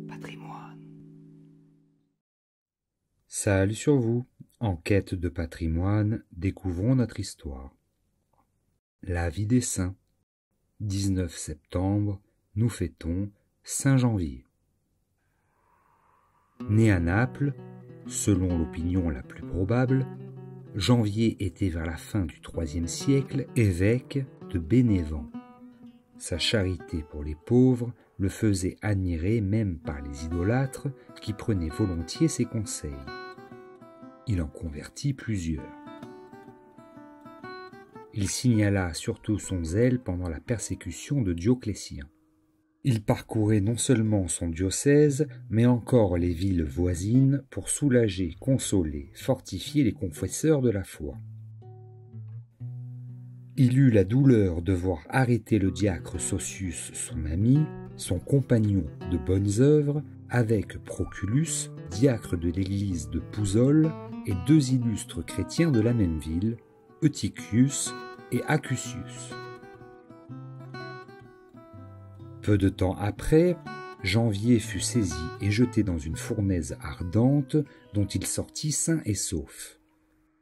Patrimoine. Salut sur vous. En quête de patrimoine, découvrons notre histoire. La vie des saints. 19 septembre, nous fêtons Saint-Janvier. Né à Naples, selon l'opinion la plus probable, Janvier était vers la fin du IIIe siècle évêque de Bénévent. Sa charité pour les pauvres le faisait admirer même par les idolâtres qui prenaient volontiers ses conseils. Il en convertit plusieurs. Il signala surtout son zèle pendant la persécution de Dioclétien. Il parcourait non seulement son diocèse, mais encore les villes voisines pour soulager, consoler, fortifier les confesseurs de la foi. Il eut la douleur de voir arrêter le diacre Sossius, son ami, son compagnon de bonnes œuvres, avec Proculus, diacre de l'église de Pouzol, et deux illustres chrétiens de la même ville, Eutychius et Acusius. Peu de temps après, Janvier fut saisi et jeté dans une fournaise ardente dont il sortit sain et sauf.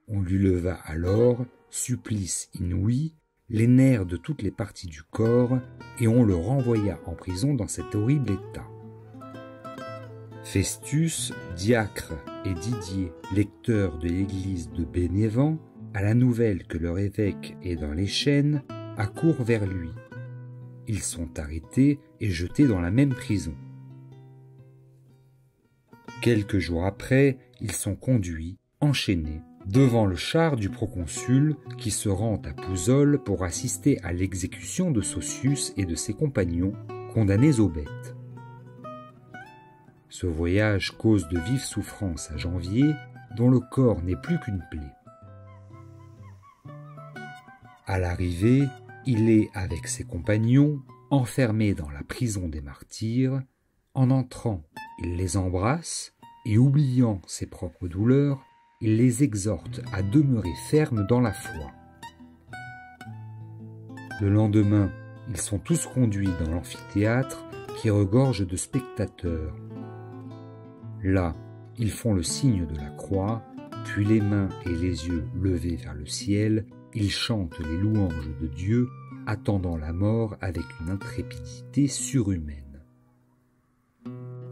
On lui leva alors, supplice inouï, les nerfs de toutes les parties du corps et on le renvoya en prison dans cet horrible état. Festus, diacre, et Didier, lecteur de l'église de Bénévent, à la nouvelle que leur évêque est dans les chaînes, accourent vers lui. Ils sont arrêtés et jetés dans la même prison. Quelques jours après, ils sont conduits, enchaînés, devant le char du proconsul qui se rend à Pouzol pour assister à l'exécution de Sossius et de ses compagnons, condamnés aux bêtes. Ce voyage cause de vives souffrances à Janvier, dont le corps n'est plus qu'une plaie. À l'arrivée, il est, avec ses compagnons, enfermé dans la prison des martyrs. En entrant, il les embrasse et, oubliant ses propres douleurs, il les exhorte à demeurer fermes dans la foi. Le lendemain, ils sont tous conduits dans l'amphithéâtre qui regorge de spectateurs. Là, ils font le signe de la croix, puis les mains et les yeux levés vers le ciel, ils chantent les louanges de Dieu, attendant la mort avec une intrépidité surhumaine.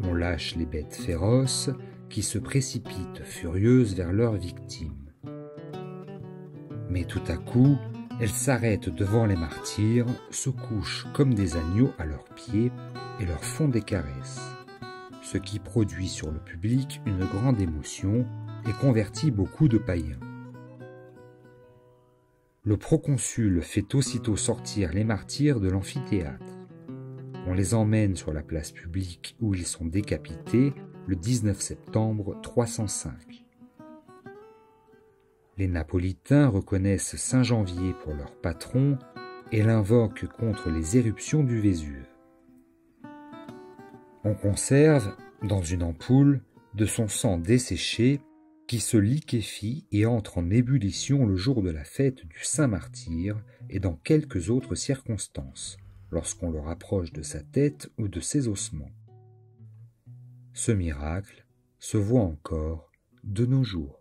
On lâche les bêtes féroces qui se précipitent furieuses vers leurs victimes. Mais tout à coup, elles s'arrêtent devant les martyrs, se couchent comme des agneaux à leurs pieds et leur font des caresses, ce qui produit sur le public une grande émotion et convertit beaucoup de païens. Le proconsul fait aussitôt sortir les martyrs de l'amphithéâtre. On les emmène sur la place publique où ils sont décapités le 19 septembre 305. Les Napolitains reconnaissent Saint Janvier pour leur patron et l'invoquent contre les éruptions du Vésuve. On conserve, dans une ampoule, de son sang desséché qui se liquéfie et entre en ébullition le jour de la fête du Saint-Martyr et dans quelques autres circonstances, lorsqu'on le rapproche de sa tête ou de ses ossements. Ce miracle se voit encore de nos jours.